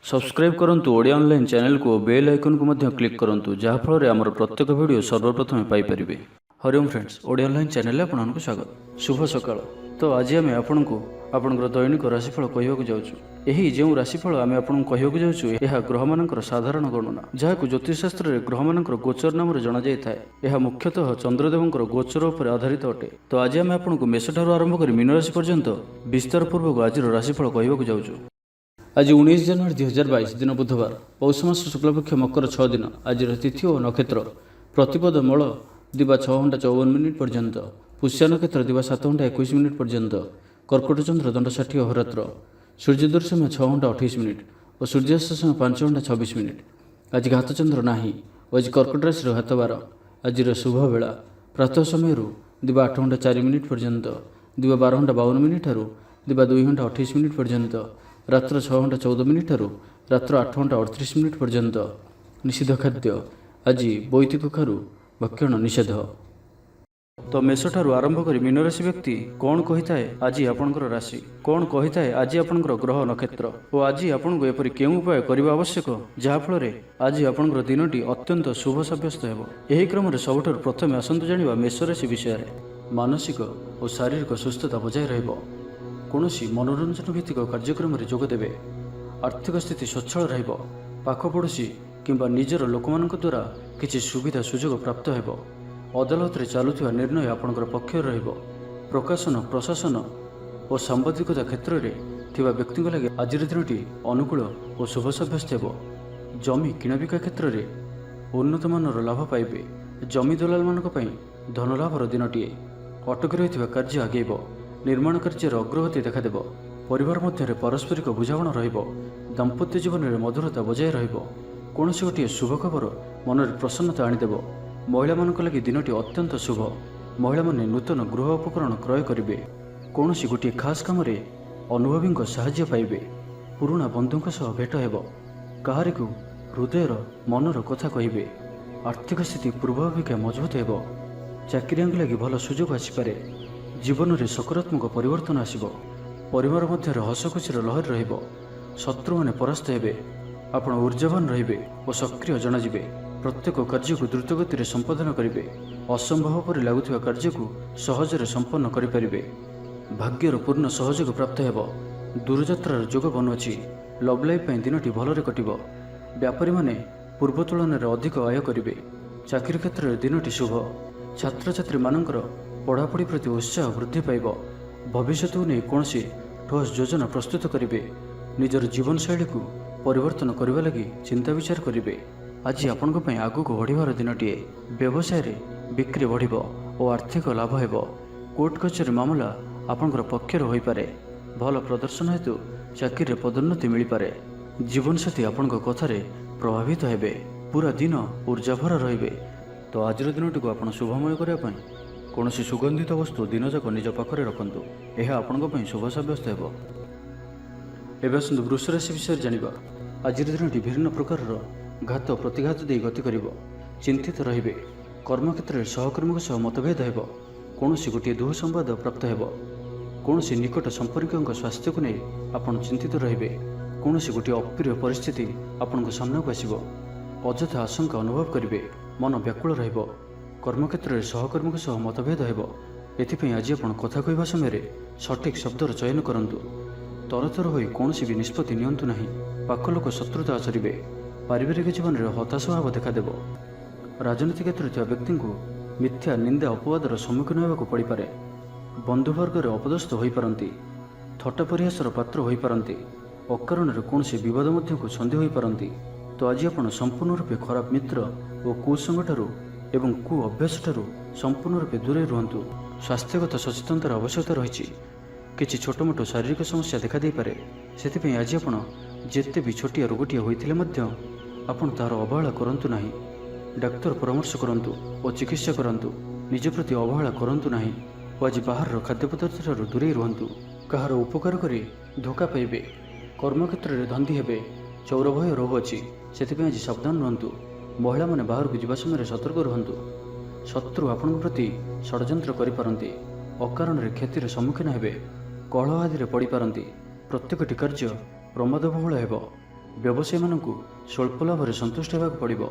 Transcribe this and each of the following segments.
Subscribe करंतु Odia online channel को bell icon को मध्य क्लिक करंतु जहाँ फल आमर प्रत्येक वीडियो सर्वप्रथम Piper. Hariom friends, Odia online channel आपको स्वागत। शुभ सकाळ। तो आज आम आपको आपंकर दैनिक राशिफल कहवाक जाऊँ। जो राशिफल आम आपको कहवाक जाऊँ यह ग्रह मानकर साधारण गणना, जहाँ ज्योतिषशास्त्र में ग्रह मानकर गोचर नाम जना जाए। यह मुख्यतः चंद्रदेवंकर गोचर उपर आधारित अटे। तो आज आम आपको मेषठार आरंभ कर मीन राशि पर्यंत विस्तार पूर्वक आज राशिफल कहवाक जाऊँ। आज 19 जनवरी 2022 दिन बुधवार, पौष मास शुक्लपक्ष मकर 6 दिन। आज तिथि और नक्षत्र प्रतिपद मल दिवा 6 घंटा 54 मिनिट पर्यंत, पुष्या नक्षत्र दिवा 7 घंटा 21 मिनिट पर्यंत, कर्कट चंद्र दंड 60 अहोरात्र, सूर्योदय समय 6 घंटा 28 मिनिट और सूर्यास्त समय 5 घंटा 26 मिनिट। आज घात चंद्र नाही। आज कर्कट राशि घात 12। आज शुभ बेला प्रातः समय दिवा 8 घंटा 4 मिनिट पर्यंत, दिवा 12 घंटा 52 मिनिट दिवा 2 घंटा 28 मिनिट पर्यंत, रात्र 6 घंटा 14 मिनिट रात्र 8 घंटा 38 मिनिट पर्यंत। निषिद्ध खाद्य आज बैदिक खारु भक्षण निषेध। तो मेषठारु आरंभ कर मीन राशि व्यक्ति कौन कही थाए आज आपणकर राशि, कौन कही थाए आज आपणकर ग्रह नक्षत्र और आज आपको एपरि केउं उपाय करबा आवश्यक जहाँ फल आज आपणकर दिनटी अत्यंत शुभ सब्यस्त हेबो। एही क्रम रे सबठारु प्रथमे आसंतु जानिबा मेष राशि विषय। मानसिक और शारीरिक सुस्थता बजाय रहिबो। कौनसी मनोरंजन भित्तिक कार्यक्रम में जोगदेवे। आर्थिक स्थिति स्वच्छल रहिबो। पाखपड़ोशी किंबा निजर लोक द्वारा किसी सुविधा सुजोग प्राप्त हेबो। अदालत रे चालुथिबा निर्णय आपणकर पक्ष रहिबो। प्रकाशन प्रशासन और सांबादिकता क्षेत्र में थिबा व्यक्ति लगे आज दिनटी अनुकूल और शुभ सब्यस्त हेबो। जमी किणाबिका क्षेत्र में उन्नत मानर लाभ पाइबे। जमी दलाल मानक पई धन लाभर दिनटीए। अटकी रहिथिबा कार्य आगेइबो। निर्माण कार्य अग्रगति देखादेव। परिवार मध्य पारस्परिक बुझामण रहिबो। दाम्पत्य जीवन में मधुरता बजाय रहिबो। कौनसी गोटे शुभ खबर मन में प्रसन्नता आनीदेव। महिला मानक लगी दिनटी अत्यंत शुभ। महिला माने नूतन गृह उपकरण क्रय करिवे। कौनसी गोटे खास काम रे अनुभवी साहाय्य पाइबे। पुराणा बंधुओं सह भेट हेबो। काहारिकु हृदयर मनर कथा कहिबे। आर्थिक स्थिति पूर्वापेक्षा मजबूत हेबो। चाकरियां लगी भल सुजोग आसीपारे। जीवन में सकारात्मक परिवर्तन आसिबो। परिवार मध्य हसखुशीर लहर रहिबो। शत्रु माने परास्त हेबे। आपण ऊर्जावान रहिबे और सक्रिय जनाजिबे। प्रत्येक कार्य को द्रुतगति संपादन करिवे। असंभव पर लागुथिबा कार्य को सहजरे संपन्न करिपारिबे। भाग्यर पूर्ण सहयोग प्राप्त हेबो। दूरयात्रार जोग बनुअछि। लव लाइफ पई दिनटी भलरे कटिबो। व्यापारी माने पूर्व तुलन में अधिक आय करिवे। चाकरी क्षेत्र में दिनटी शुभ। छात्र छात्री मानकर पढ़ापढ़ी प्रति उत्साह वृद्धि पाइब। भविष्य को नहीं कौन ठोस योजना प्रस्तुत करेंगे। निजर जीवन शैली को परिवर्तन करने लगी चिंता विचार करेंगे। आज आपण आगक बढ़िबार दिनटीए। व्यवसाय रे बिक्री बढ़ और आर्थिक लाभ हेबो। कोर्ट कचेरी मामला आपणकर पक्षर हो पारे। भल प्रदर्शन हेतु चाकरी पदोन्नति मिल पारे। जीवन साथी आपण कथार प्रभावित हेबे। पूरा दिन ऊर्जाभर रहिबे। तो आज दिनटी को आपण शुभमय करने कौन सुगंधित वस्तु दिन जाक निज पाखरे रखंतु। यह आपण शुभ सब्यस्त हेबो। एवं आसतु वृष राशि विषय जानिबा। आज दिनटी विभिन्न प्रकार घात प्रतिघात दे गति करिबो। चिंतित रहिबे। कर्मक्षेत्र में सहकर्मी सह मतभेद हेबो। कौन गोटे दुःसंवाद प्राप्त हेबो। कौन निकट संपर्क स्वास्थ्य को नहीं आपण चिंतित रहिबे। कौन गोटे अप्रिय परिस्थिति आपण सामना को आसिबो। अଯଥା आशंका अनुभव करिबे। मन व्याकुल रहिबो। कर्मक्षेत्र में सहकर्मी सह मतभेद हेबो। एथिपई आज आपण कथा कहवा समय सठिक शब्दर चयन करंतु। तरतर होई कौनसी भी निष्पत्ति नियंतु नहीं। पाख लोक शत्रुता आचरिबे। पारिवारिक जीवन में हताश भाव देखादेव। राजनीति क्षेत्र में व्यक्ति को मिथ्या निंदा अपवादर सम्मुखीन होगा पड़ पारे। बंधुवर्ग अपदस्थ हो पारती। थट्टा परिहासर पात्र हो पारती। अकारण कौन बद को सन्देह हो पारती। तो आज आप संपूर्ण रूपे खराब मित्र और कुसंग एवं कु अभ्यास ठारू संपूर्ण रूपे दूरे रुहतु। स्वास्थ्यगत सचेतनतार आवश्यकता रही। किसी छोट मोट शारीरिक समस्या देखा दे पारे। से आज आप जिते भी छोटिया रोगटिया होते आपन तार अवहेला करंतु नहीं। डाक्तर परामर्श करंतु और चिकित्सा करंतु। निज प्रति अवहेला करंतु नहीं। आज बाहर खाद्य पदार्थ ठारू दूरे रुहतु। कहार उपकार करी धोखा पाइबे। कर्मक्षेत्र में धंदी हेबे। चौर भय रोग अच्छी से आज सावधान रुहतु। महिला माने बाहर को जावा समय सतर्क रुहतु। शत्रु आपण प्रति षड्यंत्र करिपारंती। अकारण रे क्षतिर सम्मुखीन हेबे। कलह आदि पड़ पारती। प्रत्येकटी कार्य प्रमादबहुल हेबो। ବ୍ୟବସାୟୀମାନଙ୍କୁ ସ୍ୱଳ୍ପ ଲାଭରେ ସନ୍ତୁଷ୍ଟ ହେବାକୁ ପଡ଼ିବ।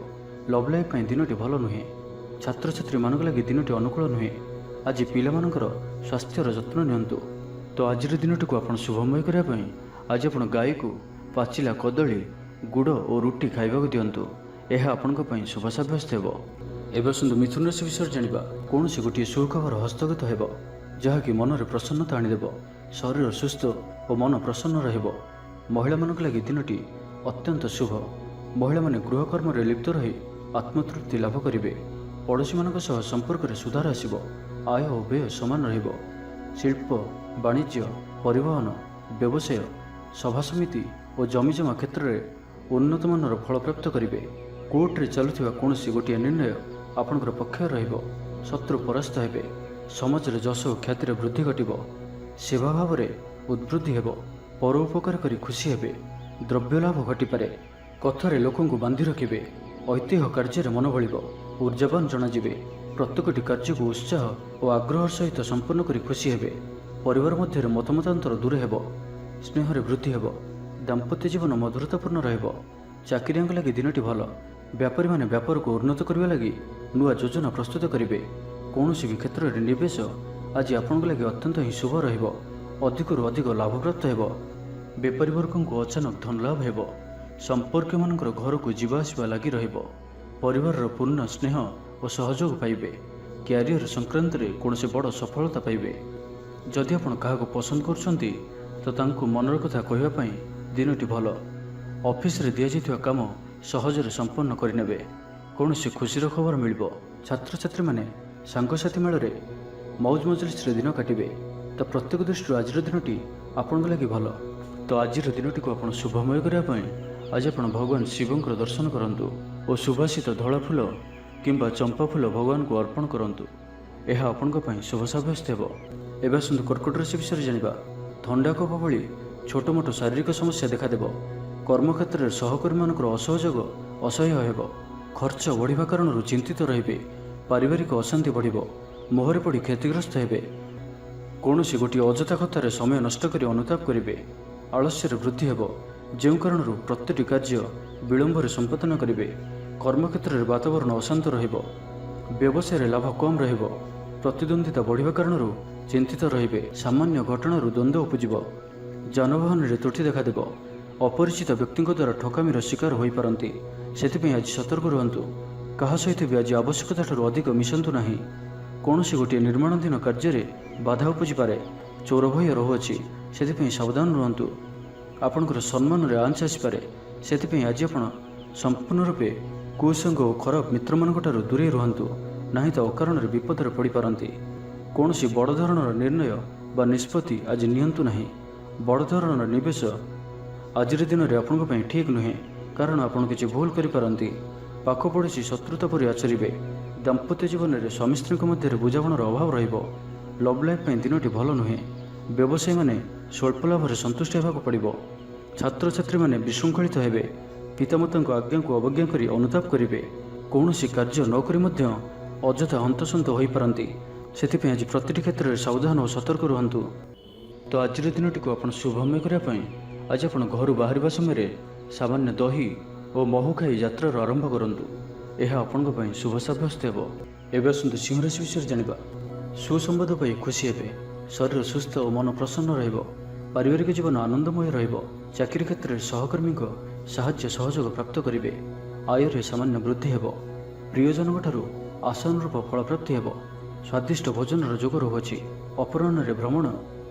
ଲଭ୍ ଲାଇଫ୍ ପାଇଁ ଦିନଟି ଭଲ ନୁହେଁ। ଛାତ୍ରଛାତ୍ରୀମାନଙ୍କ ଲାଗି ଦିନଟି ଅନୁକୂଳ ନୁହେଁ। ଆଜି ପିଲାମାନଙ୍କର ସ୍ୱାସ୍ଥ୍ୟର ଯତ୍ନ ନିଅନ୍ତୁ। ତ ଆଜିର ଦିନଟିକୁ ଆପଣ ଶୁଭମୟ କରିବା ପାଇଁ ଆଜି ଆପଣ ଗାଈକୁ ପାଚିଲା କଦଳୀ, ଗୁଡ଼ ଓ ରୁଟି ଖାଇବାକୁ ଦିଅନ୍ତୁ। ଏହା ଆପଣଙ୍କ ପାଇଁ ଶୁଭ ସାବ୍ୟସ୍ତ ହେବ। ଏବେ ଆସନ୍ତୁ ମିଥୁନ ରାଶି ବିଷୟରେ ଜାଣିବା। କୌଣସି ଗୋଟିଏ ସୁଖବର ହସ୍ତଗତ ହେବ, ଯାହାକି ମନରେ ପ୍ରସନ୍ନତା ଆଣିଦେବ। ଶରୀର ସୁସ୍ଥ ଓ ମନ ପ୍ରସନ୍ନ ରହିବ। ମହିଳାମାନଙ୍କ ଲାଗି ଦିନଟି ଅତ୍ୟନ୍ତ ଶୁଭ। ମହିଳାମାନେ ଗୃହକର୍ମରେ ଲିପ୍ତ ରହି ଆତ୍ମତୃପ୍ତି ଲାଭ କରିବେ। ପଡ଼ୋଶୀମାନଙ୍କ ସହ ସମ୍ପର୍କରେ ସୁଧାର ଆସିବ। ଆୟ ଓ ବ୍ୟୟ ସମାନ ରହିବ। ଶିଳ୍ପ, ବାଣିଜ୍ୟ, ପରିବହନ, ବ୍ୟବସାୟ, ସଭାସମିତି ଓ ଜମିଜମା କ୍ଷେତ୍ରରେ ଉନ୍ନତମାନର ଫଳପ୍ରାପ୍ତ କରିବେ। କୋର୍ଟରେ ଚାଲୁଥିବା କୌଣସି ଗୋଟିଏ ନିର୍ଣ୍ଣୟ ଆପଣଙ୍କର ପକ୍ଷରେ ରହିବ। ଶତ୍ରୁ ପରାସ୍ତ ହେବେ। ସମାଜରେ ଯଶ ଓ ଖ୍ୟାତିରେ ବୃଦ୍ଧି ଘଟିବ। ସେବା ଭାବରେ ଉଦ୍ବୃଦ୍ଧି ହେବ। ପରୋପକାର କରି ଖୁସି ହେବେ। ଦ୍ରବ୍ୟ ଲାଭ ଘଟିପାରେ। କଥାରେ ଲୋକଙ୍କୁ ବାନ୍ଧି ରଖିବେ। ଐତିହ୍ୟ କାର୍ଯ୍ୟରେ ମନ ବଳିବ। ଉର୍ଜାବାନ ଜଣାଯିବେ। ପ୍ରତ୍ୟେକଟି କାର୍ଯ୍ୟକୁ ଉତ୍ସାହ ଓ ଆଗ୍ରହର ସହିତ ସମ୍ପନ୍ନ କରି ଖୁସି ହେବେ। ପରିବାର ମଧ୍ୟରେ ମତମତାନ୍ତର ଦୂର ହେବ। ସ୍ନେହରେ ବୃଦ୍ଧି ହେବ। ଦାମ୍ପତ୍ୟ ଜୀବନ ମଧୁରତାପୂର୍ଣ୍ଣ ରହିବ। ଚାକିରିଆଙ୍କ ଲାଗି ଦିନଟି ଭଲ। ବ୍ୟାପାରୀମାନେ ବ୍ୟାପାରକୁ ଉନ୍ନତ କରିବା ଲାଗି ନୂଆ ଯୋଜନା ପ୍ରସ୍ତୁତ କରିବେ। କୌଣସି ବି କ୍ଷେତ୍ରରେ ନିବେଶ ଆଜି ଆପଣଙ୍କ ଲାଗି ଅତ୍ୟନ୍ତ ହିଁ ଶୁଭ ରହିବ। ଅଧିକରୁ ଅଧିକ ଲାଭପ୍ରାପ୍ତ ହେବ। ବେପାରୀ ବର୍ଗଙ୍କୁ ଅଚାନକ ଧନ ଲାଭ ହେବ। ସମ୍ପର୍କୀୟମାନଙ୍କର ଘରକୁ ଯିବା ଆସିବା ଲାଗି ରହିବ। ପରିବାରର ପୂର୍ଣ୍ଣ ସ୍ନେହ ଓ ସହଯୋଗ ପାଇବେ। କ୍ୟାରିୟର ସଂକ୍ରାନ୍ତରେ କୌଣସି ବଡ଼ ସଫଳତା ପାଇବେ। ଯଦି ଆପଣ କାହାକୁ ପସନ୍ଦ କରୁଛନ୍ତି ତ ତାଙ୍କୁ ମନର କଥା କହିବା ପାଇଁ ଦିନଟି ଭଲ। ଅଫିସରେ ଦିଆଯାଇଥିବା କାମ ସହଜରେ ସମ୍ପନ୍ନ କରିନେବେ। କୌଣସି ଖୁସିର ଖବର ମିଳିବ। ଛାତ୍ରଛାତ୍ରୀମାନେ ସାଙ୍ଗସାଥି ମେଳରେ ମୌଜ ମଜଲିସରେ ଦିନ କାଟିବେ। ତ ପ୍ରତ୍ୟେକ ଦୃଷ୍ଟିରୁ ଆଜିର ଦିନଟି ଆପଣଙ୍କ ଲାଗି ଭଲ। ତ ଆଜିର ଦିନଟିକୁ ଆପଣ ଶୁଭମୟ କରିବା ପାଇଁ ଆଜି ଆପଣ ଭଗବାନ ଶିବଙ୍କର ଦର୍ଶନ କରନ୍ତୁ ଓ ସୁବାସିତ ଧଳା ଫୁଲ କିମ୍ବା ଚମ୍ପା ଫୁଲ ଭଗବାନଙ୍କୁ ଅର୍ପଣ କରନ୍ତୁ। ଏହା ଆପଣଙ୍କ ପାଇଁ ଶୁଭ ସାବ୍ୟସ୍ତ ହେବ। ଏବେ ଆସନ୍ତୁ କର୍କଟ ରାଶି ବିଷୟରେ ଜାଣିବା। ଥଣ୍ଡା କଫ ଭଳି ଛୋଟ ମୋଟ ଶାରୀରିକ ସମସ୍ୟା ଦେଖାଦେବ। କର୍ମକ୍ଷେତ୍ରରେ ସହକର୍ମୀମାନଙ୍କର ଅସହଯୋଗ ଅସହ୍ୟ ହେବ। ଖର୍ଚ୍ଚ ବଢ଼ିବା କାରଣରୁ ଚିନ୍ତିତ ରହିବେ। ପାରିବାରିକ ଅଶାନ୍ତି ବଢ଼ିବ। ମୋହରେ ପଡ଼ି କ୍ଷତିଗ୍ରସ୍ତ ହେବେ। କୌଣସି ଗୋଟିଏ ଅଯଥା କଥାରେ ସମୟ ନଷ୍ଟ କରି ଅନୁତାପ କରିବେ। ଆଳସ୍ୟରେ ବୃଦ୍ଧି ହେବ, ଯେଉଁ କାରଣରୁ ପ୍ରତିଟି କାର୍ଯ୍ୟ ବିଳମ୍ବରେ ସମ୍ପାଦନ କରିବେ। କର୍ମକ୍ଷେତ୍ରରେ ବାତାବରଣ ଅଶାନ୍ତ ରହିବ। ବ୍ୟବସାୟରେ ଲାଭ କମ୍ ରହିବ। ପ୍ରତିଦ୍ୱନ୍ଦିତା ବଢ଼ିବା କାରଣରୁ ଚିନ୍ତିତ ରହିବେ। ସାମାନ୍ୟ ଘଟଣାରୁ ଦ୍ୱନ୍ଦ୍ୱ ଉପୁଜିବ। ଯାନବାହନରେ ତ୍ରୁଟି ଦେଖାଦେବ। ଅପରିଚିତ ବ୍ୟକ୍ତିଙ୍କ ଦ୍ୱାରା ଠକାମିର ଶିକାର ହୋଇପାରନ୍ତି। ସେଥିପାଇଁ ଆଜି ସତର୍କ ରୁହନ୍ତୁ। କାହା ସହିତ ବି ଆଜି ଆବଶ୍ୟକତାଠାରୁ ଅଧିକ ମିଶନ୍ତୁ ନାହିଁ। କୌଣସି ଗୋଟିଏ ନିର୍ମାଣାଧୀନ କାର୍ଯ୍ୟରେ ବାଧା ଉପୁଜିପାରେ। ଚୋର ଭୟ ରହୁଅଛି, ସେଥିପାଇଁ ସାବଧାନ ରୁହନ୍ତୁ। ଆପଣଙ୍କର ସମ୍ମାନରେ ଆଞ୍ଚ ଆସିପାରେ। ସେଥିପାଇଁ ଆଜି ଆପଣ ସମ୍ପୂର୍ଣ୍ଣ ରୂପେ କୁସଙ୍ଗ ଓ ଖରାପ ମିତ୍ରମାନଙ୍କଠାରୁ ଦୂରେଇ ରୁହନ୍ତୁ, ନାହିଁ ତ ଅକାରଣରେ ବିପଦରେ ପଡ଼ିପାରନ୍ତି। କୌଣସି ବଡ଼ ଧରଣର ନିର୍ଣ୍ଣୟ ବା ନିଷ୍ପତ୍ତି ଆଜି ନିଅନ୍ତୁ ନାହିଁ। ବଡ଼ ଧରଣର ନିବେଶ ଆଜିର ଦିନରେ ଆପଣଙ୍କ ପାଇଁ ଠିକ୍ ନୁହେଁ, କାରଣ ଆପଣ କିଛି ଭୁଲ କରିପାରନ୍ତି। ପାଖ ପଡ଼ୋଶୀ ଶତ୍ରୁତା ପରି ଆଚରିବେ। ଦାମ୍ପତ୍ୟ ଜୀବନରେ ସ୍ୱାମୀ ସ୍ତ୍ରୀଙ୍କ ମଧ୍ୟରେ ବୁଝାମଣାର ଅଭାବ ରହିବ। ଲଭ୍ ଲାଇଫ୍ ପାଇଁ ଦିନଟି ଭଲ ନୁହେଁ। ବ୍ୟବସାୟୀମାନେ ସ୍ୱଳ୍ପ ଲାଭରେ ସନ୍ତୁଷ୍ଟ ହେବାକୁ ପଡ଼ିବ। ଛାତ୍ରଛାତ୍ରୀମାନେ ବିଶୃଙ୍ଖଳିତ ହେବେ। ପିତାମାତାଙ୍କ ଆଜ୍ଞାକୁ ଅବଜ୍ଞା କରି ଅନୁତାପ କରିବେ। କୌଣସି କାର୍ଯ୍ୟ ନ କରି ମଧ୍ୟ ଅଯଥା ହନ୍ତସନ୍ତ ହୋଇପାରନ୍ତି। ସେଥିପାଇଁ ଆଜି ପ୍ରତିଟି କ୍ଷେତ୍ରରେ ସାବଧାନ ଓ ସତର୍କ ରୁହନ୍ତୁ। ତ ଆଜିର ଦିନଟିକୁ ଆପଣ ଶୁଭମୟ କରିବା ପାଇଁ ଆଜି ଆପଣ ଘରୁ ବାହାରିବା ସମୟରେ ସାମାନ୍ୟ ଦହି ଓ ମହୁ ଖାଇ ଯାତ୍ରାର ଆରମ୍ଭ କରନ୍ତୁ। ଏହା ଆପଣଙ୍କ ପାଇଁ ଶୁଭ ସାବ୍ୟସ୍ତ ହେବ। ଏବେ ଆସନ୍ତୁ ସିଂହ ରାଶି ବିଷୟରେ ଜାଣିବା। ସୁସମ୍ବାଦ ପାଇ ଖୁସି ହେବେ। ଶରୀର ସୁସ୍ଥ ଓ ମନ ପ୍ରସନ୍ନ ରହିବ। ପାରିବାରିକ ଜୀବନ ଆନନ୍ଦମୟ ରହିବ। ଚାକିରି କ୍ଷେତ୍ରରେ ସହକର୍ମୀଙ୍କ ସାହାଯ୍ୟ ସହଯୋଗ ପ୍ରାପ୍ତ କରିବେ। ଆୟରେ ସାମାନ୍ୟ ବୃଦ୍ଧି ହେବ। ପ୍ରିୟଜନଙ୍କଠାରୁ ଆଶାନୁରୂପ ଫଳପ୍ରାପ୍ତି ହେବ। ସ୍ୱାଦିଷ୍ଟ ଭୋଜନର ଯୋଗ ରହୁଅଛି। ଅପରାହ୍ନରେ ଭ୍ରମଣ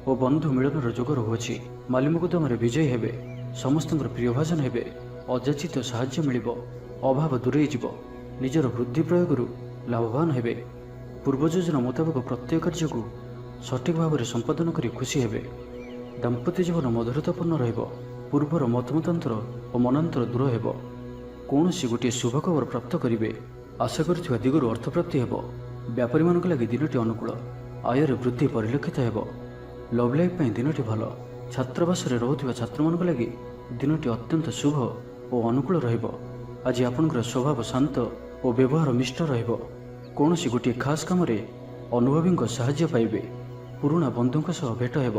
ଓ ବନ୍ଧୁ ମିଳନର ଯୋଗ ରହୁଅଛି। ମାଲିମୁକଦ୍ଦମାରେ ବିଜୟୀ ହେବେ। ସମସ୍ତଙ୍କର ପ୍ରିୟଭାଜନ ହେବେ। ଅଯାଚିତ ସାହାଯ୍ୟ ମିଳିବ। ଅଭାବ ଦୂରେଇ ଯିବ। ନିଜର ବୁଦ୍ଧି ପ୍ରୟୋଗରୁ ଲାଭବାନ ହେବେ। ପୂର୍ବ ଯୋଜନା ମୁତାବକ ପ୍ରତ୍ୟେକ କାର୍ଯ୍ୟକୁ ସଠିକ୍ ଭାବରେ ସମ୍ପାଦନ କରି ଖୁସି ହେବେ। ଦାମ୍ପତ୍ୟ ଜୀବନ ମଧୁରତାପୂର୍ଣ୍ଣ ରହିବ। ପୂର୍ବର ମତମତାନ୍ତର ଓ ମନାନ୍ତର ଦୂର ହେବ। କୌଣସି ଗୋଟିଏ ଶୁଭ ଖବର ପ୍ରାପ୍ତ କରିବେ। ଆଶା କରିଥିବା ଦିଗରୁ ଅର୍ଥପ୍ରାପ୍ତି ହେବ। ବ୍ୟାପାରୀମାନଙ୍କ ଲାଗି ଦିନଟି ଅନୁକୂଳ। ଆୟରେ ବୃଦ୍ଧି ପରିଲକ୍ଷିତ ହେବ। ଲଭ୍ ଲାଇଫ୍ ପାଇଁ ଦିନଟି ଭଲ। ଛାତ୍ରାବାସରେ ରହୁଥିବା ଛାତ୍ରମାନଙ୍କ ଲାଗି ଦିନଟି ଅତ୍ୟନ୍ତ ଶୁଭ ଓ ଅନୁକୂଳ ରହିବ। ଆଜି ଆପଣଙ୍କର ସ୍ୱଭାବ ଶାନ୍ତ ଓ ବ୍ୟବହାର ମିଷ୍ଟ ରହିବ। କୌଣସି ଗୋଟିଏ ଖାସ୍ କାମରେ ଅନୁଭବୀଙ୍କ ସାହାଯ୍ୟ ପାଇବେ। ପୁରୁଣା ବନ୍ଧୁଙ୍କ ସହ ଭେଟ ହେବ।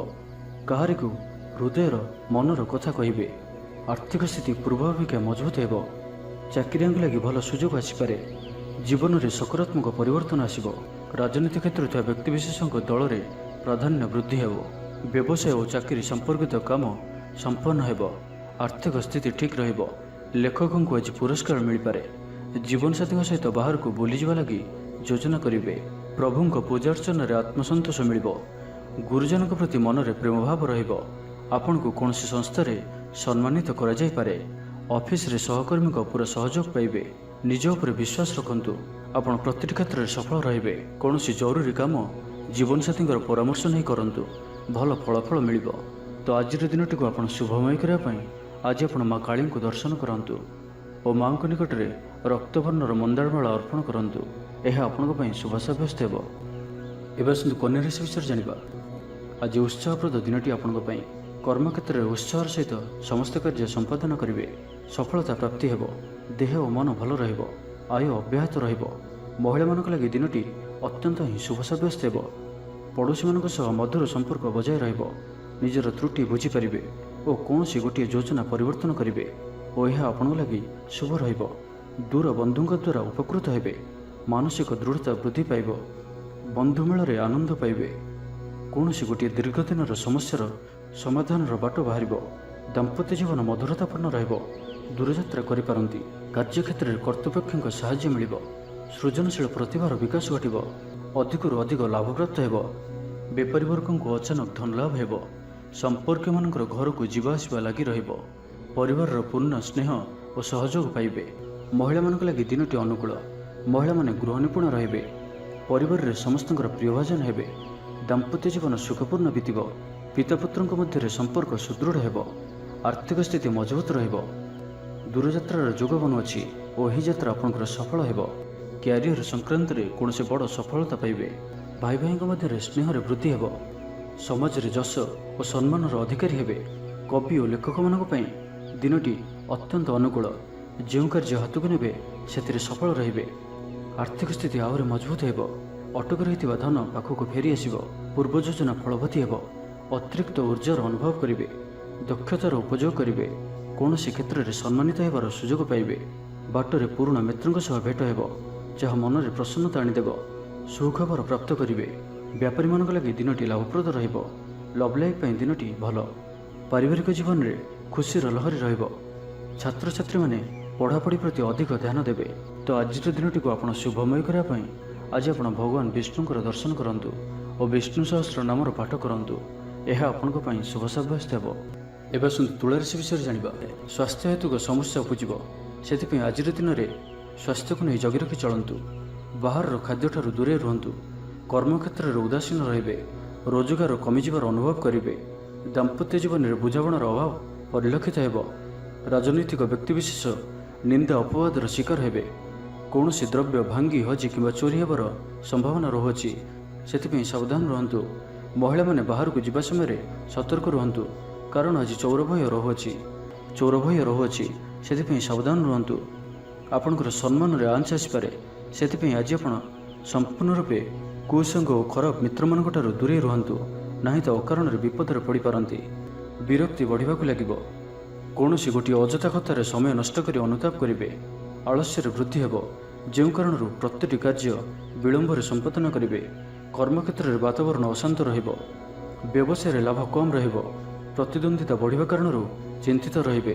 କାହାରିକୁ ହୃଦୟର ମନର କଥା କହିବେ। आर्थिक स्थिति पूर्व अपेक्षा मजबूत हेब। चाकरियां लगी भल सुजोग आसीपे। जीवन में सकारात्मक परिवर्तन आसब। राजनीति क्षेत्र में व्यक्तिविशेषों दल में प्राधान्य वृद्धि हेब। व्यवसाय और चाकरी संपर्कित काम संपन्न हेब। आर्थिक स्थिति ठीक रहिब। लेखकों को आज पुरस्कार मिल पारे। जीवन साथी सहित बाहर को बुली जावा लगी योजना करेंगे। प्रभु को पूजार्चन में आत्मसंतोष मिल। गुरुजन प्रति मन में प्रेम भाव रहिब। आपण को कौन संस्था सम्मानित करा जाय पारे। ऑफिस रे सहकर्मी को पूरा सहयोग पाइबे। निज उपर विश्वास रखंतु। आपण प्रति क्षेत्र में सफल रहिबे। कौन जरूरी काम जीवन साथी परामर्श नहीं करंतु। भल फलाफल मिलिब। तो आज दिनटी को आपण शुभमय करने आज आपण माँ काली को दर्शन करंतु और माँ निकट में रक्तवर्णर मंदारमाला अर्पण करंतु। यह आपण शुभ साब्यस्त हेब। एवं आसतु कन्या राशि विषय जानिबा। आज उत्साहप्रद दिनटी आपण कर्मक्षेत्र में उत्साह सहित समस्त कार्य संपादन करेंगे। सफलता प्राप्ति हेब। देह और मन भल रहिब। आय अब्याहत रहिब। महिला मानक लगी दिनटी अत्यंत ही शुभ साब्यस्त हेब। पड़ोशी मानक सह मधुर संपर्क बजाय रहिब। निजर त्रुटि बुझीपारे और कौन सी गोटे योजना परिवर्तन करेंगे और यह आपण लगी शुभ रहिब। दूर बंधुओं द्वारा उपकृत हेबे। मानसिक दृढ़ता वृद्धि पाइब। बंधुमेल रे आनंद पाइबे। कौन सी गोटे दीर्घ दिन समस्यार समाधान बाट बाहर। दाम्पत्य जीवन मधुरतापूर्ण रहिब। दूरयात्रा करिपारंती। कार्यक्षेत्र में कर्तृपक्षों साहाय्य मिलिब। सृजनशील प्रतिभार विकास घटिब। अधिकरू अधिक लाभ प्राप्त हेब। बेपारी वर्ग को अचानक धन लाभ हेब। संपर्क मानकर घर को जीवा आसिबा लगी रहिब। परिवार पूर्ण स्नेह और सहयोग पाइबे। महिला मानक लगी दिनटी अनुकूल। महिला माने गृह निपुण रहिबे। परिवार रे समस्तଙ୍କର प्रियभाजन हेबे। दाम्पत्य जीवन सुखपूर्ण बीतिब। पितापुत्रଙ୍କ ମଧ୍ୟରେ संपर्क सुदृढ़ हेब। आर्थिक स्थिति मजबूत रहिब। दूरयात्रार जोग बनुअछि और यही यात्रा आपनकर सफल हेब। क्यारियर संक्रांत रे कौनसी बड़ सफलता पाइबे। भाई भाई मध्य स्नेह वृद्धि हेब। समाज रे जश और सम्मानर अधिकारी हेबे। कवि और लेखक मानक पई दिनटी अत्यंत अनुकूल। जो कार्य हाथ को नेबे से सफल रहिबे। आर्थिक स्थिति आहरी मजबूत हेब। अटक रही धन पाखक फेरी आसिब। पूर्व योजना फलवती हेब। अतिरिक्त ऊर्जार अनुभव करेंगे। दक्षतार उपयोग करेंगे। कौन सी क्षेत्र में सम्मानित होबार सुजोग पाइबे। बाटरे पुराणा मित्रों सह भेट हेब जहाँ मन में प्रसन्नता आनीदेव। सुखबर प्राप्त करेंगे। व्यापारी मानक लगी दिनटी लाभप्रद रहिब। लव लाइफ दिनटी भल। पारिवारिक जीवन में खुशीर लहरी रहिब। छात्र छात्री माने पढ़ापढ़ी प्रति अधिक ध्यान देवे। तो आज दिनटी को आपण शुभमय करने आज आप भगवान विष्णुंकर दर्शन करंतु और विष्णु सहस्र नामर पाठ करंतु। यह आपण शुभ साब्यस्त हेब। एवं आसतु तुला राशि विषय जानिबा। स्वास्थ्य हेतु समस्या उपजिब। से आज दिन में स्वास्थ्य को नहीं जगी रखी चलतु। बाहर खाद्य ठारू दूरे रुहतु। कर्मक्षेत्र में उदासीन रहिबे। रोजगार कमिजार अनुभव करेंगे। दाम्पत्य जीवन में बुझामणार अभाव परिलक्षित हेब। राजनैतिक व्यक्तिविशेष निंदा अपवादर शिकार हेबे। कौन सी द्रव्य भांगी हजि कि चोरी हेबार संभावना रहुछि से सावधान रहंतु। महिला माने बाहर को जीवा समय सतर्क रहंतु कारण आज चौर भय रहुछि से सावधान रहंतु। आपणकर सम्मान रे आंच आसीपारे से आज आपण संपूर्ण रूपे कुसंग और खराब मित्र मानक ठारू दूरे रुहंतु नहीं तो अकारण विपदर पड़ पारंती। विरक्ति बढ़िबाकु लागिब। कौन सी गोटे अजथा कथार समय नष्ट कर अनुताप करेंगे। आलस्यर वृद्धि हेब जो कारण प्रत्येक कार्य विलंबर संपादन करेंगे। कर्मक्षेत्र में वातावरण अशांत रहिब। व्यवसाय लाभ कम रहिब। प्रतिद्वंदिता बढ़िबा कारण चिंतित रहिबे।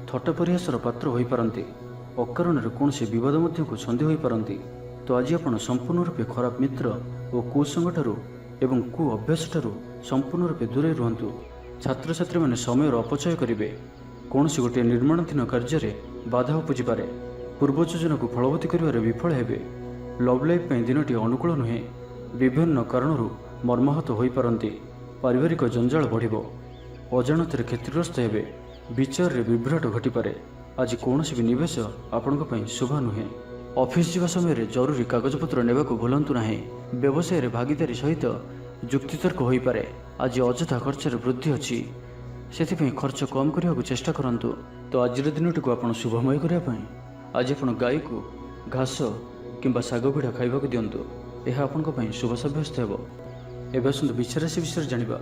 थट्टा परिहासर पात्र होई पारंती। अकारण कौन सी विवाद मध्य को छंदी होई पारंती। तो आज आपण संपूर्ण रूपे खराब मित्र और कुसंग ठारू एवं कु अभ्यास ठारू संपूर्ण रूपे दूरे रुहंतु। छात्र छात्री माने समय अपचय करेंगे। कौन सी गोटे निर्माणाधीन कार्य बाधा उपजी पारे। पूर्व योजना को फलवती कर विफल हेबे। लव लाइफ दिनटी अनुकूल नुहे। विभिन्न कारणरू मर्माहत हो पारंती। पारिवारिक जंजाल बढ़िब। अजाणत क्षतिग्रस्त हेबे। विचार रे विभ्राट घटिपारे। आज कौन भी निवेश आपण शुभ नुहे। ऑफिस जावा समय जरूरी कागजपत्र नेबा को भूलंतु नाही। व्यवसाय रे भागीदारी सहित जुक्तितर्क हो पारे। आज अजथा खर्च वृद्धि अच्छी से खर्च कम करने को चेष्टा करंतु। तो आज दिनटी को आपण शुभमय करने आज आप गाय को घास किंबा शाग पिठा खाइबा दिंतु। यह आपण शुभ साब्यस्त हेब। एवं आसतु बिछा राशि विषय जानिबा।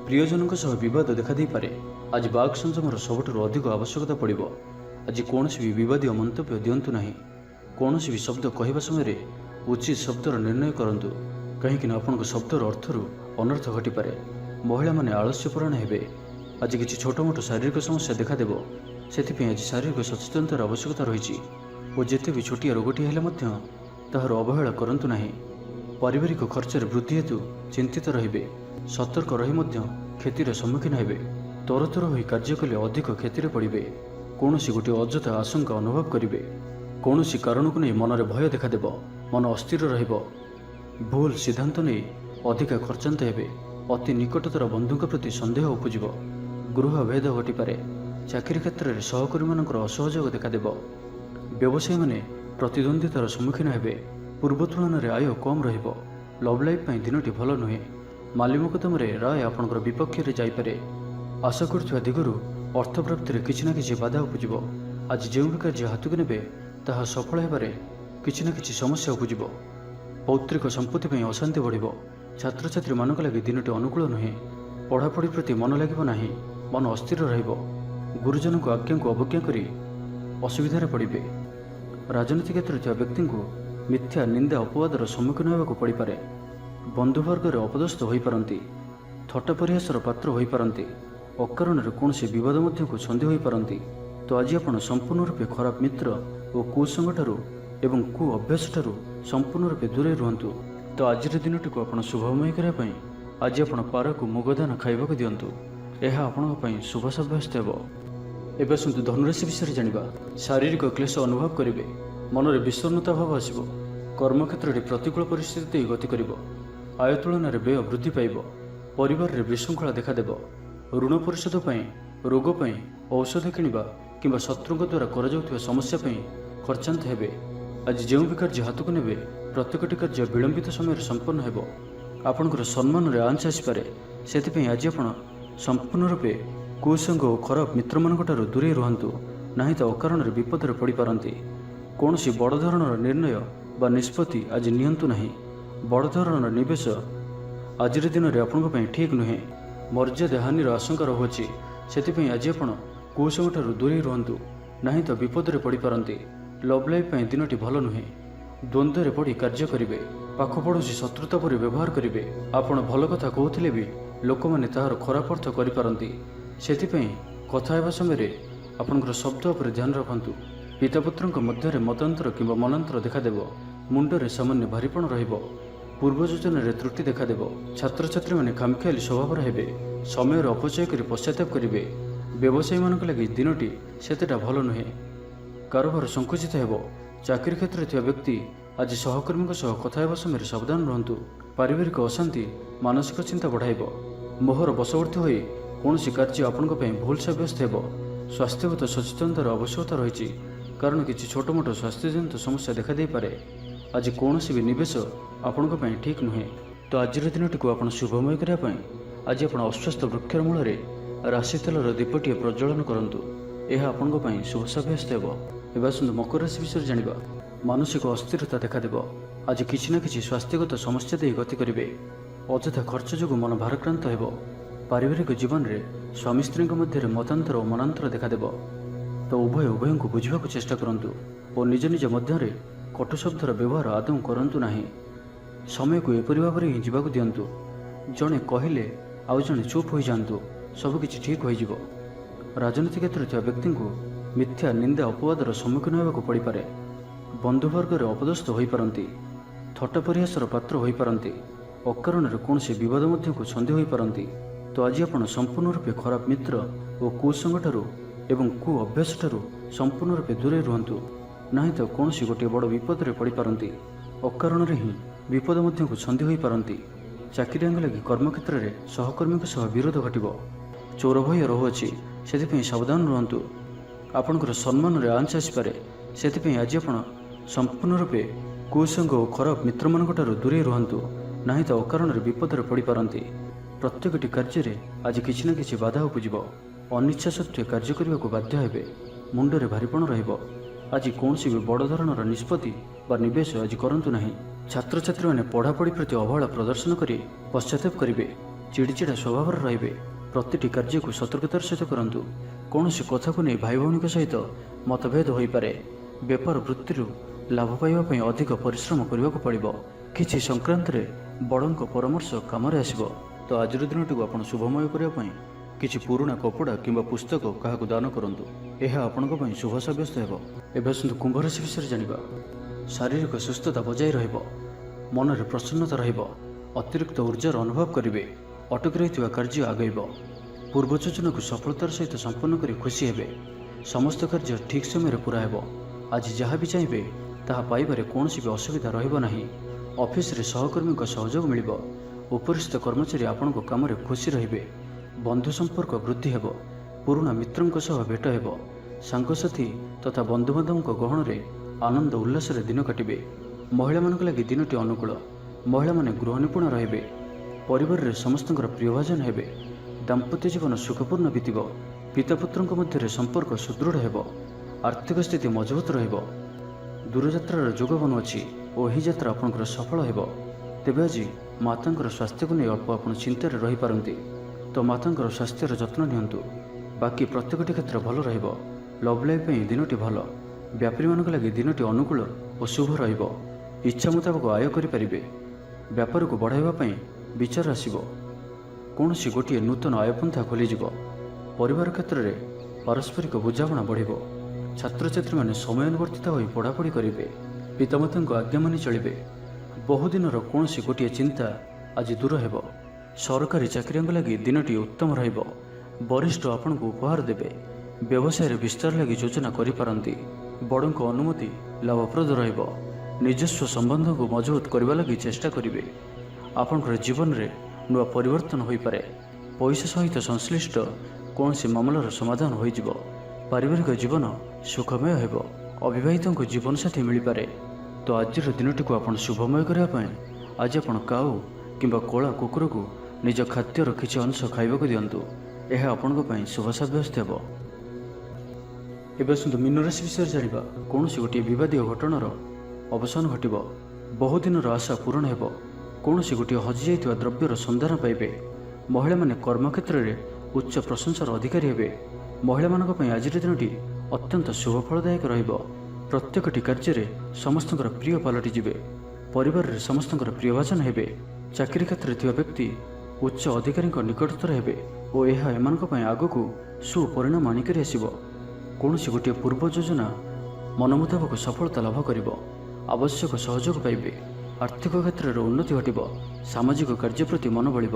प्रियजनों सह बद देखा पारे। आज बाक संयमर सबुठ अधिक आवश्यकता पड़ो। आज कौन भी बदीय मंतव्य दिंतु ना। कौन भी शब्द कहवा समय उचित शब्दर निर्णय करूँ, कहीं आपण शब्दर अर्थर अनर्थ घटीपे। महिला माने आलस्यपरायण हे। आज किसी छोट मोट शारीरिक समस्या देखादेव, से आज शारीरिक सचेतनतार आवश्यकता रही। और जिते भी छोटिया रोगटी हेले ताहार अवहेला करंतु नाही। पारिवारिक खर्चर वृद्धि हेतु चिंतित रहिबे। सतर्क रही क्षतिर सम्मुखीन हेबे। तरतर होई कार्य कले अधिक क्षतिर पड़े। कौन गोटे अजथा आशंका अनुभव करेंगे। कौन कारण को नहीं मनरे भय देखादेव। मन अस्थिर रहिबो। भूल सिद्धांत नहीं अधिका खर्चांत हेबे। अति निकटतर बंधुक प्रति संदेह उपजिब। गृह भेद घटीपे। चाकरी क्षेत्र में सहकर्मी मानकर असहयोग देखादेव। व्यवसायी माने प्रतिद्वंदितार सम्मुखीन हेबे। पूर्व तुलन में आय कम रहिबो। लव लाइफ पई दिनटी भल नुहे। माली मुकदमे राय आपणकर विपक्ष में जाइपे। आशा करुवा दिगरू अर्थ प्राप्ति में किसी न किसी बाधा उपजिब। आज जो भी कार्य हाथ को नेबे ताहा सफल हेबारे किसी न किसी समस्या उपजिब। पौत्रिक संपत्ति में अशांति बढ़िब। छात्र छात्री मानक लगी दिनटी अनुकूल नुहे। पढ़ापढ़ी प्रति मन लगिब नाही। मन अस्थिर रहिब। गुरुजन को आज्ञा को अवज्ञा करी असुविधार पड़े। राजनीति क्षेत्र में व्यक्ति को मिथ्या निंदा अपवादर सम्मुखीन होगा पड़े। बंधुवर्ग अपदस्थ हो पारती। थट्टा परिहासर पात्र हो पारती। अकारण कौन बद को छंदी हो पारती। तो आज आप संपूर्ण रूपे खराब मित्र और कुसंग ठारू एवं कु अभ्यास ठारू संपूर्ण रूपे दूरे रुहतु। तो आज दिनटी को आप शुभमय करने आज आप पारा को मुगदान खाइबा दिंतु। यह आपण शुभ सब्यस्त हो। एवं आसतु धनुराशि विषय जाना। शारीरिक क्लेश अनुभव करेंगे। मनरे विषन्नता भाव आसब। कर्मक्षेत्र में प्रतिकूल परिस्थिति गति कर। आय तुलन में व्यय वृद्धि पाइब। परिवार में विशृंखला देखादेव। ऋण परिशोध रोग औषध किणवा कि शत्रु द्वारा कर समस्या खर्चांत हेबे। आज जो भी कार्य हाथ को नेबे प्रत्येकटी कार्य विलंबित समय संपन्न हेबो। आपणकर सम्मान में आंच आसपे। से आज आप संपूर्ण रूपे कुसंग और खराब मित्र मानक दूरे रुहतु। ना तो अकारण विपद में पड़ पारती। कौन बड़ धरणर निर्णय बा निष्पत्ति आज नियंतु नहीं। बड़ धरणर निवेश आज दिन में आपण ठीक नुहे। मर्यादा हानिर आशंका रहुछि। से आज आप कुसंग दूरे रुहतु। ना तो विपद में पड़ पारती। लव लाइफ दिनटी भल नुहे। द्वंद्व पड़ी कार्य करेंगे। पाखपड़ोशी शत्रुता पर व्यवहार करेंगे। आपण भल कथा कहते भी लोक मैंने तार खराब अर्थ करपारती। से कथा हेबा समय आपणकर शब्द पर ध्यान रखु। पितापुत्र मध्य मतांतर कि मनांतर देखादेव। मुंडरे सामान्य भारीपण रहिब। पूर्व योजन त्रुटि देखादेव। छात्र छात्री मैंने खामखियाली स्वभाव हेबे। समय अपचय कर पश्चाताप करेंगे। व्यवसायी मानक लगी दिनटी सेतेटा भल नुहे। कारोबार संकुचित हेब। चाकरी क्षेत्र में व्यक्ति आज सहकर्मी सह कथा हेबा समय सावधान रहतु। पारिवारिक अशांति मानसिक चिंता बढ़ाइब। मोहर बशवर्ती होई कौन कार्य आपण भूल सब्यस्त हेब। स्वास्थ्यगत सचेतनतार आवश्यकता रही। कारण किसी छोट मोट स्वास्थ्यजनित समस्या देखा दे पारे। आज कौन भी निवेश आपण ठीक नुहे। तो आज दिनटी को आप शुभमय करने आज आप अस्वस्थ वृक्षर मूल राशि तेलर दीपटी प्रज्वलन करूँ। यह आपण शुभ सब्यस्त हो। एवं आसतु मकर राशि विषय जाना। मानसिक अस्थिरता देखादेव। आज किसी न किसी स्वास्थ्यगत समस्या दे गति करेंगे। अଯଥା खर्च जो मन भारक्रांत हो। पारिवारिक जीवन में स्वामी स्त्री मध्य मतांतर और मनांतर देखादेव। तो उभय को बुझा चेष्टा करूँ और निज निज मध्य कटु शब्दर व्यवहार आदौ करूँ ना। समय को एपरी भाव में ही जावाक दिंतु। जड़े कहले आउ जड़े चुप हो जातु। सबकि ठीक हो। राजनीति क्षेत्र में व्यक्ति को मिथ्या निंदा अपवादर सम्मुखीन होगा पड़े। बंधुवर्ग अपदस्थ हो पारती। थट्टा परिहासर पात्र हो पारती। अकारण कौन बद को छंदी हो पारती। तो आज आप संपूर्ण रूपे खराब मित्र और कुसंग ठारू एवं कु अभ्यास ठारू संपूर्ण रूपे दूरे रुहतु। ना तो कौन गोटे बड़ विपद में पड़ पारती। अकारण ही विपद को छंदी हो पारती। चाकरी लगी कर्मक्षेत्र में सहकर्मी विरोध घटब। चोर भय रहुअछि। से सावधान रुहतु। आपणकर सम्मान में आंच आसपे। से आज आप संपूर्ण रूपे कुसंग और खराब मित्र मानक दूरे रुहतु। ना तो अकारण विपद में पड़ पारती। प्रत्येकटी कार्य आज किसी न किसी बाधा उपजिब। अनिच्छा सत्वे कार्य करने को बाध्य हेबे। मुंडरे भारीपण रहिब। आज कौन भी बड़ धरणर निष्पत्ति व निवेश आज करूँ ना। छात्र छात्री मैंने पढ़ापढ़ी प्रति अवहेला प्रदर्शन कर पश्चाताप करेंगे। चिड़चिड़ा स्वभाव रहिबे। प्रतिटी कार्य को सतर्कतार सहित करंतु। कौनसी कथा को नहीं भाई भौणी सहित मतभेद हो पारे। बेपार वृत्ति लाभ पाइबा अधिक परिश्रम करने को पड़ो। किसी संक्रांत बड़ों परामर्श काम आसो। तो आज दिनटी को आप शुभमय करने किसी पुराणा कपड़ा किंबा पुस्तक क्या दान करूँ। यह आपण शुभ सब्यस्त हो। एवं कुंभ राशि विषय जाना। शारीरिक सुस्थता बजाय मन में प्रसन्नता अतिरिक्त ऊर्जार अनुभव करेंगे। अटकी रही कार्य आगेब। पूर्व योजना को सफलतार सहित संपन्न कर खुशी हे। समस्त कार्य ठीक समय पूरा हो। आज जहाँ भी चाहिए ताहा पाइबारे कौन भी असुविधा रहिबो नाही। ऑफिस रे सहकर्मी सहयोग मिल। उपरिस्थ कर्मचारी आपण काम खुशी रहिबे। बंधु संपर्क वृद्धि हेब। पुराणा मित्रों सह भेट हेब। सांगसाथी तथा बंधुबांधवों गहन रे आनंद उल्लास रे दिन काटिबे। महिला मानक लागि दिनटी अनुकूल। महिला माने गृह निपुण रहिबे। परिवार रे समस्तଙ୍କର प्रियभाजन हेबे। दाम्पत्य जीवन सुखपूर्ण बीतिब। पिता पुत्रଙ୍କ ମଧ୍ୟରେ संपर्क सुदृढ़ हेब। आर्थिक स्थिति मजबूत रहिब। दूरयात्रार जोग बनुअछि और यही यात्रा आपनकर सफल हेब। तेबे आज मातांकर स्वास्थ्य को नहीं अल्प आपण चिंतार रही पारंती। तो मातांकर स्वास्थ्यर जत्न नियंतु। बाकी प्रत्येकटी क्षेत्र भल रहिब। लव लाइफ दिनटी भल। व्यापारी मानक लागि दिनटी अनुकूल और शुभ रहिब। इच्छा मुताबक आय करें। व्यापार को बढ़ाइबा विचार आसिब। कौन सी गोटे नूतन आयपंथा खोलीजिब। परिवार क्षेत्र में पारस्परिक बुझाणा बढ़। छात्र छात्री मैंने समयानुवर्तित हो पढ़ापढ़ी करेंगे। पितामाता आज्ञा मानि चलिए। बहुदिन कौन सी गोटे चिंता आज दूर हेब। सरकारी चाकरी लगी दिनटी उत्तम रहिब। वरिष्ठ आपण को उपहार देवे। व्यवसाय विस्तार लगी योजना करिपारंती। बड़ों को अनुमति लाभप्रद रहिब। निजस्व संबंध को मजबूत करने लगी चेष्टा करेंगे। आपणकर जीवन में नुआ परिवर्तन हो पारे। पैसा सहित संश्लिष्ट कौन सी मामलार समाधान हो। पारिवारिक जीवन सुखमय हेब। अविवाहितों को जीवन साथी मिल पारे। तो आज दिनटी को आप शुभमय करने आज आप काऊ किंबा कला कुकुर को निज खाद्यर किसी अंश खाइबा दिंतु। यह आपण शुभ सब्यस्त हो। एवं मीन राशि विषय जाना। कौन सी गोटे बद घटनार अवसान घटब। बहुदिन आशा पूरण हो। कौन सी गोटे हजि जा द्रव्यर संधान पाइबे। महिला माने कर्मक्षेत्र में उच्च प्रशंसार अधिकारी हेबे। महिला मानक आज दिनटी अत्यंत शुभ फलदायक रहिब। प्रत्येकटी कार्य समस्त प्रिय पलटिजिबे। परिवार रे समस्त प्रियभाजन हेबे। चाकरी क्षेत्र में व्यक्ति उच्च अधिकारी निकटतर हेबे और यह एमानक आगक सुपरिणाम आनिक आसिब। कौन सी गोटे पूर्व योजना मन मुताबक सफलता लाभ कर। आवश्यक सहयोग पाइबे। आर्थिक क्षेत्र में उन्नति घटिब। सामाजिक कार्य प्रति मन बढ़।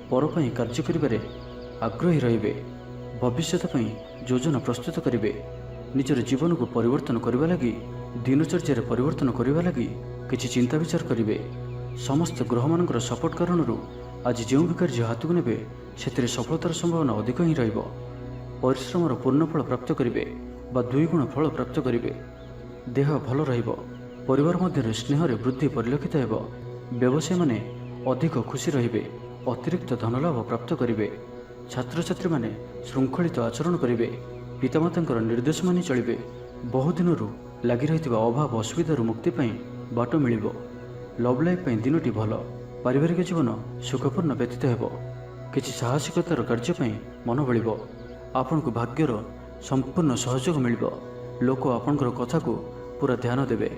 पर कार्य करिबारे आग्रही रहिबे। भविष्यत योजना प्रस्तुत करेंगे। निजर जीवन को परिवर्तन करने लगी दिनचर्या परिवर्तन करने लगी किसी चिंता विचार करेंगे। समस्त ग्रह मान सपोर्ट कारण आज जो भी कार्य हाथ को नेबे से सफलतार संभावना अधिक ही रहिब। परिश्रमर पूर्ण फल प्राप्त करेंगे बा दुई गुण फल प्राप्त करेंगे। देह भल रहिब। परिवार मध्य स्नेह वृद्धि परिलक्षित हेब। व्यवसायी माने अधिक खुशी रहिबे। अतिरिक्त धनलाभ प्राप्त करेंगे। छात्र छात्री माने श्रृंखलित आचरण करेंगे। पितामाता निर्देश मानि चलिए। बहुदिन लगी रही अभाव असुविधा मुक्ति बाट मिल। लव लाइफ दिनटी भल। पारिवारिक जीवन सुखपूर्ण व्यतीत हेब। किसी साहसिकतार कार्य मन बल। आपण को भाग्यर संपूर्ण सहयोग मिल। लोक आपणकर कथा को पूरा ध्यान देवे।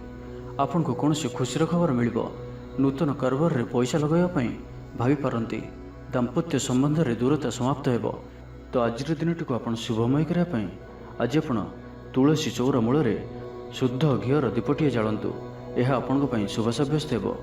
आपण को कौन सी खुशी खबर मिल। नूतन कारोबार रे पैसा लगाइबा भावी पारंती। दाम्पत्य संबंध रे दूरता समाप्त हेब। तो आज दिनटी को आप शुभमय करने आज आप तुलसी चौरा मूल शुद्ध घीर दीपटिए जालतु। यह आपण शुभ सब्यस्त हो।